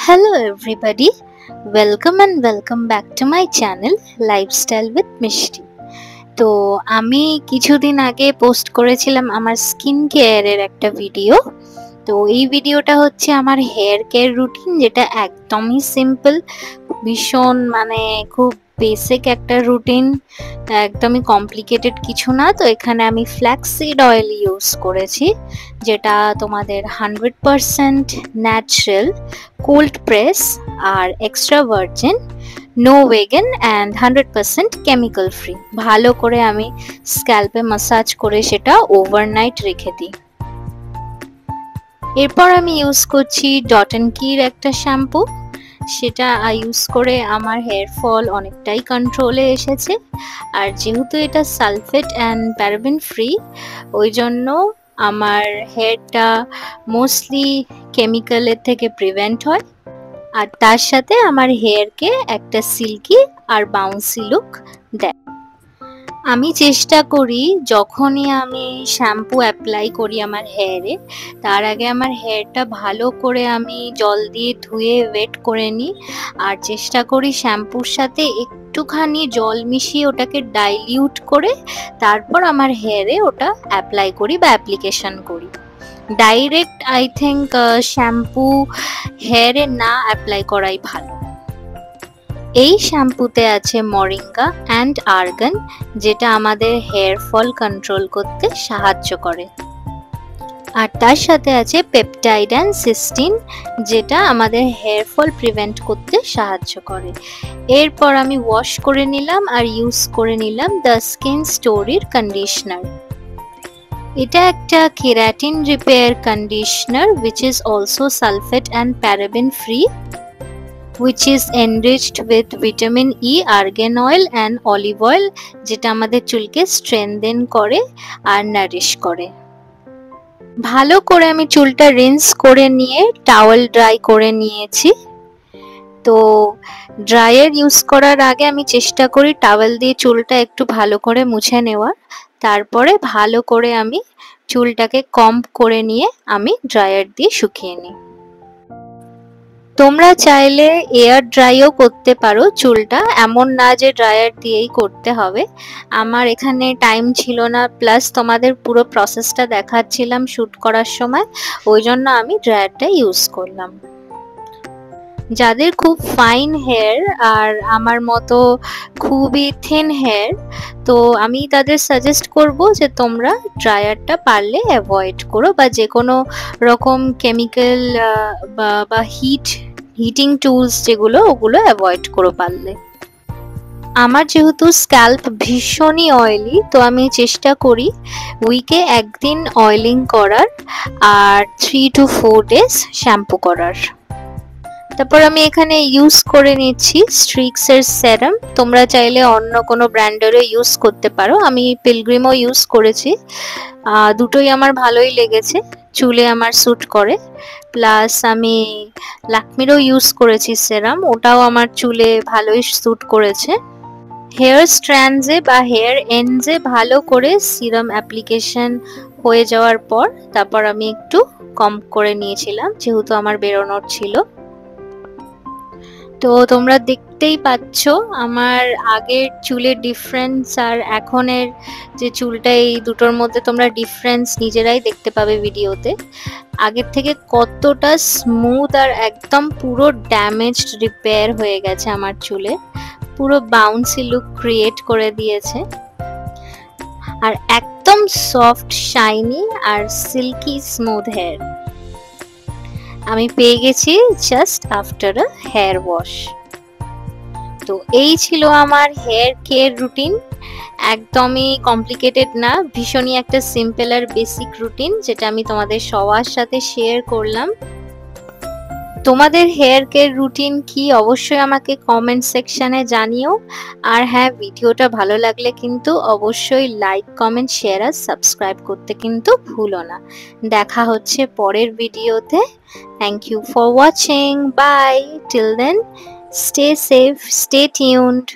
Hello everybody, welcome back to my channel Lifestyle with Mishti. তো আমি কিছুদিন আগে পোস্ট করেছিলাম আমার স্কিন কেয়ারের একটা ভিডিও। তো এই ভিডিওটা হচ্ছে আমার হেয়ার কেয়ার রুটিন, যেটা একদমই সিম্পল, ভীষণ খুব বেসিক একটা রুটিন, একদমই কমপ্লিকেটেড কিছু না। তো এখানে আমি ফ্ল্যাক্সিড অয়েল ইউজ করেছি, যেটা তোমাদের 100% ন্যাচারাল, কোল্ড প্রেস আর extra virgin, no vegan and 100% chemical free. ভালো করে আমি স্ক্যাল্পে মাসাজ করে সেটা ওভারনাইট রেখে দিই। এরপর আমি ইউজ করছি ডট অ্যান্ড কির একটা শ্যাম্পু, সেটা ইউজ করে আমার হেয়ার ফল অনেকটাই কন্ট্রোলে এসেছে। আর যেহেতু এটা সালফেট অ্যান্ড প্যারাবেন ফ্রি, ওই জন্য আমার হেয়ারটা মোস্টলি কেমিক্যালের থেকে প্রিভেন্ট হয়, আর তার সাথে আমার হেয়ারকে একটা সিল্কি আর বাউন্সি লুক দেয়। আমি চেষ্টা করি যখনই আমি শ্যাম্পু অ্যাপ্লাই করি আমার হেয়ারে, তার আগে আমার হেয়ারটা ভালো করে আমি জল দিয়ে ধুয়ে ওয়েট করে নিই, আর চেষ্টা করি শ্যাম্পুর সাথে একটুখানি জল মিশিয়ে ওটাকে ডাইলিউট করে তারপর আমার হেয়ারে ওটা অ্যাপ্লাই করি বা অ্যাপ্লিকেশন করি। ডাইরেক্ট আই থিঙ্ক শ্যাম্পু হেয়ারে না অ্যাপ্লাই করাই ভালো। এই শ্যাম্পুতে আছে মরিঙ্গা অ্যান্ড আর্গান, যেটা আমাদের হেয়ার ফল কন্ট্রোল করতে সাহায্য করে, আর তার সাথে আছে পেপটাইড অ্যান্ড সিস্টিন, যেটা আমাদের হেয়ার ফল প্রিভেন্ট করতে সাহায্য করে। এরপর আমি ওয়াশ করে নিলাম আর ইউজ করে নিলাম দ্য স্কিন স্টোরির কন্ডিশনার। এটা একটা keratin repair conditioner which is also sulfate and paraben free, which is enriched with vitamin E, argan oil and olive oil, যেটা আমাদের চুলকে স্ট্রেনথেন করে আর নারিশ করে। ভালো করে আমি চুলটা রিন্স করে নিয়ে টাওয়েল ড্রাই করে নিয়েছি। তো ড্রায়ার ইউজ করার আগে আমি চেষ্টা করি টাওয়েল দিয়ে চুলটা একটু ভালো করে মুছে নেওয়ার, তারপরে ভালো করে আমি চুলটাকে কম্ব করে নিয়ে আমি ড্রায়ার দিয়ে শুকিয়ে নিই। তোমরা চাইলে এয়ার ড্রাইও করতে পারো চুলটা, এমন না যে ড্রায়ার দিয়েই করতে হবে। আমার এখানে টাইম ছিল না, প্লাস তোমাদের পুরো প্রসেসটা দেখাচ্ছিলাম শ্যুট করার সময়, ওই জন্য আমি ড্রায়ারটা ইউজ করলাম। যাদের খুব ফাইন হেয়ার আর আমার মতো খুবই থিন হেয়ার, তো আমি তাদের সাজেস্ট করব যে তোমরা ড্রায়ারটা পারলে অ্যাভয়েড করো, বা যে কোনো রকম কেমিক্যাল বা হিটিং টুলস যেগুলো, ওগুলো অ্যাভয়েড করো পারলে। আমার যেহেতু স্ক্যাল্প ভীষণই অয়েলি, তো আমি চেষ্টা করি উইকে একদিন অয়েলিং করার আর 3 to 4 days শ্যাম্পু করার। তারপর আমি এখানে ইউজ করে নিচ্ছি স্ট্রিক্সের সেরাম। তোমরা চাইলে অন্য কোনো ব্র্যান্ডেরও ইউজ করতে পারো, আমি পিলগ্রিমও ইউজ করেছি, দুটোই আমার ভালোই লেগেছে, চুলে আমার স্যুট করে। প্লাস আমি ল্যাকমিরও ইউজ করেছি সেরাম, ওটাও আমার চুলে ভালোই স্যুট করেছে। হেয়ার স্ট্র্যান্ডসে বা হেয়ার এন্ডসে ভালো করে সিরাম অ্যাপ্লিকেশন হয়ে যাওয়ার পর তারপর আমি একটু কম করে নিয়েছিলাম, যেহেতু আমার বেরোনোর ছিল। তো তোমরা দেখতেই পাচ্ছ আমার আগের চুলের ডিফারেন্স আর এখনের যে চুলটা, এই দুটোর মধ্যে তোমরা ডিফারেন্স নিজেরাই দেখতে পাবে ভিডিওতে। আগের থেকে কতটা স্মুথ আর একদম পুরো ড্যামেজড রিপেয়ার হয়ে গেছে আমার চুলে, পুরো বাউন্সি লুক ক্রিয়েট করে দিয়েছে, আর একদম সফট শাইনি আর সিল্কি স্মুথ হেয়ার আমি পেয়ে গেছি just after a hair wash. তো এই ছিল আমার হেয়ার কেয়ার রুটিন, একদমই কমপ্লিকেটেড না, ভীষণই একটা সিম্পল আর বেসিক রুটিন, যেটা আমি তোমাদের সবার সাথে শেয়ার করলাম। তোমাদের হেয়ার কেয়ার রুটিন কি অবশ্যই আমাকে কমেন্ট সেকশনে জানিও। আর হ্যাঁ, ভিডিওটা ভালো লাগলে কিন্তু অবশ্যই লাইক, কমেন্ট, শেয়ার আর সাবস্ক্রাইব করতে কিন্তু ভুলো না। দেখা হচ্ছে পরের ভিডিওতে। Thank you for watching, bye, till then stay safe, stay tuned.